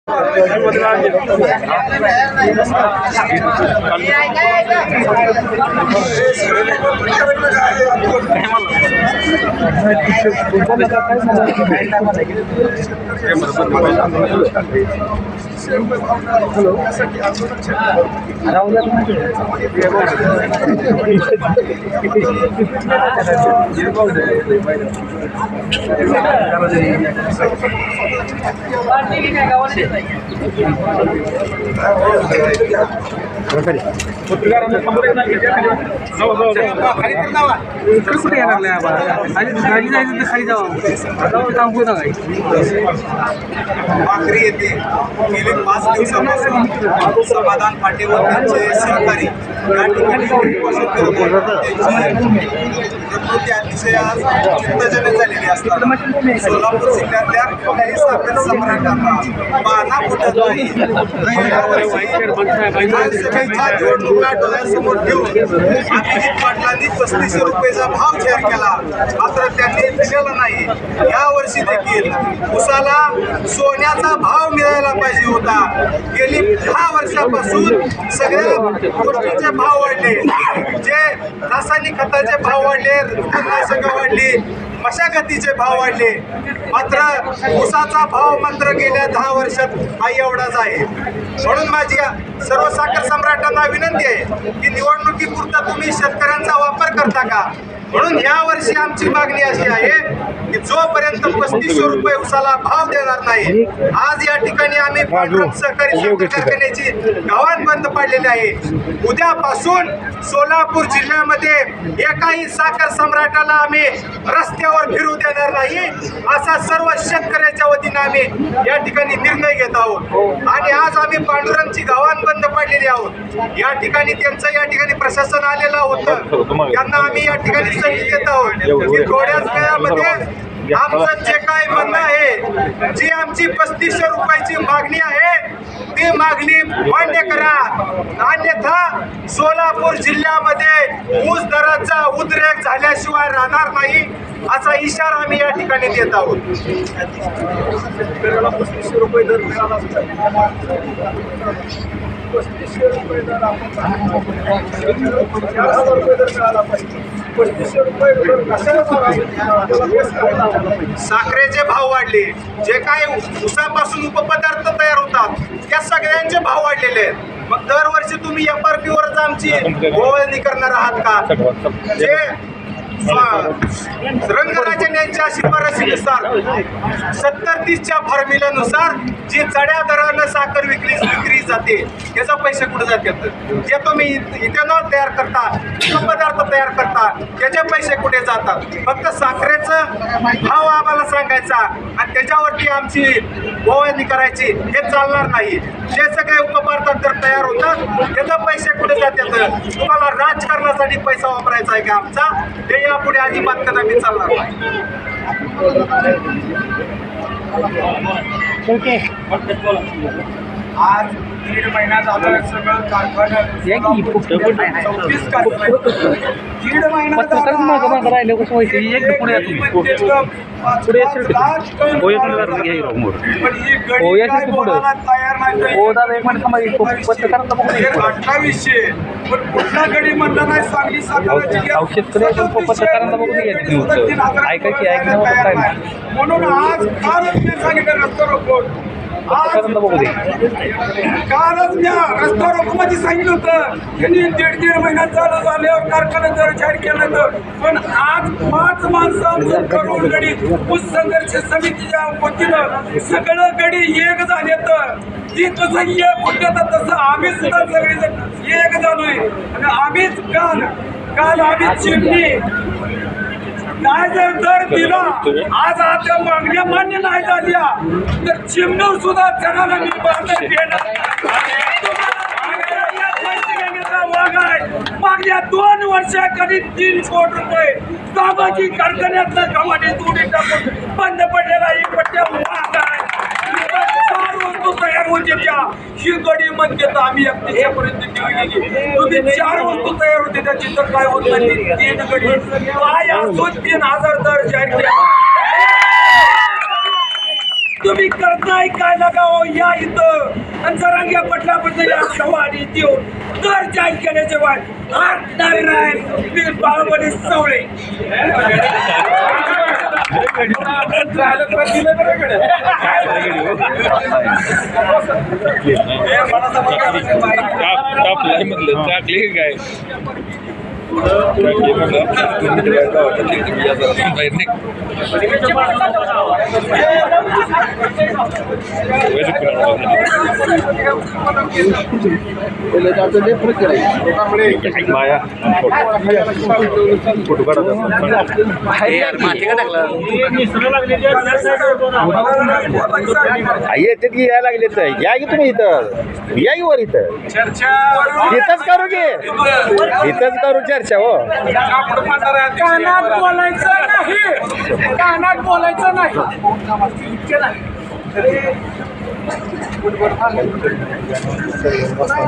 कुठे लागले खाली जायचं तर खाली जावं थांबू नका भाकरी येते गेली 5 दिवसापासून समाधान पाटील त्यांचे सहकारी या ठिकाणी उपोषण करत आहेत. प्रकृती अतिशय आज चिंताजनक झालेली असताना सोलापूर जिल्ह्यातल्या काही साखर सम्राटांना पाना फुटत नाही. विधानसभेच्या निवडणुका डोळ्यासमोर ठेवून अभिजित पाटलांनी 3500 रुपयाचा भाव जाहीर केला, मात्र त्यांनी दिलेला नाही. यावर्षी देखील उसाला सोन्याचा भाव मिळायला पाहिजे होता. गेली 10 वर्षापासून सगळ्या गोष्टींचे भाव वाढले, जे रासायनिक खताचे भाव वाढले, कीटकनाशकं वाढली, मशागतीचे भाव वाढले, मात्र ऊसाचा भाव मात्र गेल्या 10 वर्षात हा एवढाच आहे. म्हणून माझी सर्व साखर सम्राटांना विनंती आहे की निवडणुकीपुरता तुम्ही शेतकऱ्यांचा वापर करता का. म्हणून या वर्षी आमची मागणी अशी आहे की जोपर्यंत 3500 रुपये उसाला भाव देणार नाही, आज या ठिकाणी आम्ही पांढरप सहकारी साखर कारखान्याची गावात बंद पाडलेली आहे. उद्यापासून सोलापूर जिल्ह्यामध्ये एकाही साखर सम्राटाला आम्ही रस्त्यावर फिरू देणार नाही, असा सर्व शेतकऱ्याच्या वतीने आम्ही या ठिकाणी निर्णय घेत आहोत. आणि आज आम्ही पांडुरंगची गावात बंद पाडलेली आहोत. या ठिकाणी त्यांचं या ठिकाणी प्रशासन आलेलं होतं, त्यांना आम्ही या ठिकाणी संधी देत आहोत की थोड्याच वेळामध्ये आमचं जे काय म्हणणं आहे, जी आमची 3500 रुपयाची मागणी आहे ती मागणी मान्य करा, अन्यथा सोलापूर जिल्ह्यामध्ये ऊस दराचा उद्रेक झाल्याशिवाय राहणार नाही, असा इशारा आम्ही या ठिकाणी देत आहोत. 3500 रुपये दर मिळाला, 3500 रुपये दर आपण 4000 रुपये दर मिळाला पाहिजे. 3500 रुपये साखरेचे भाव वाढले, जे काय ऊसापासून उपपदार्थ तयार होतात त्या सगळ्यांचे भाव वाढलेले आहेत. मग दरवर्षी तुम्ही FRP वरच आमची ओळणी करणार आहात का. जे रंगराजन यांच्या शिफारशीनुसार 70-30च्या फॉर्म्युल्यानुसार जी चढ्या दरानं साखर विक्री जाते, त्याचा पैसे कुठे जातात. जे तुम्ही इथेनॉल तयार करता, पदार्थ तयार करता, त्याचे पैसे कुठे जातात. फक्त साखरेचं भाव आम्हाला सांगायचा आणि त्याच्यावरती आमची ओळणी करायची, हे चालणार नाही. जे सगळे उपपदार्थ जर तयार होतात त्याचे पैसे कुठे जातात. तुम्हाला राजकारणासाठी पैसा वापरायचा आहे का आमचा, हे यापुढे अजिबात कदापि चालणार नाही. आज 1.5 महिना झाला सगळं कारखाना 34 कारखाने 1.5 महिना कुठला गडी म्हणलं नाही. सांगली म्हणून आज कालच मी सांगितलं रस्ता रोको, कालच मी रस्ता रोको मध्ये सांगितलं होतं. त्यांनी 1.5 महिन्यात चालू झाल्यावर कारखाना जर जाहीर केलं तर, पण आज 5 माणसं करून गडी ऊस संघर्ष समितीच्या वतीनं सगळं गडी एक झाले तर ती कसं एक होतं तसं आम्ही सुद्धा सगळी एक झालोय. आणि आम्हीच काल आम्ही चिमणी काय जर दर दिला, आज आता मागण्या मान्य नाही झाल्या तर चिमणीवर सुद्धा जणांना मी बाजार घेणार. मागल्या 2 वर्षात कधी 3 कोटी रुपये सामाजिक कारखान्यातलं कमाडी तोडी टाकून बंद पडलेला एक पट्ट्या वाघ आहे. 4 वस्तू तयार होते त्या ही गडी म्हणते तर आम्ही त्याच्यापर्यंत ठेवली. तुम्ही 4 वस्तू तयार होते त्याची तर काय होत नाही. 3 गडी काय असो 3000 दर जाहीर केला. तुम्ही करताय काय लगाव या इथं आणि जरांग्या पटल्याबद्दल या सवारी देऊन तर जाहीर केल्याचे वाट हात नारायण मी बाळवडी सवळे टाकले काय माया फोटो येते की यायला लागले तर या की तुम्ही इथं या की वर इथं इथंच करू की इथंच करू चर्चा हो कानात बोलायचं नाही कानात बोलायचं नाही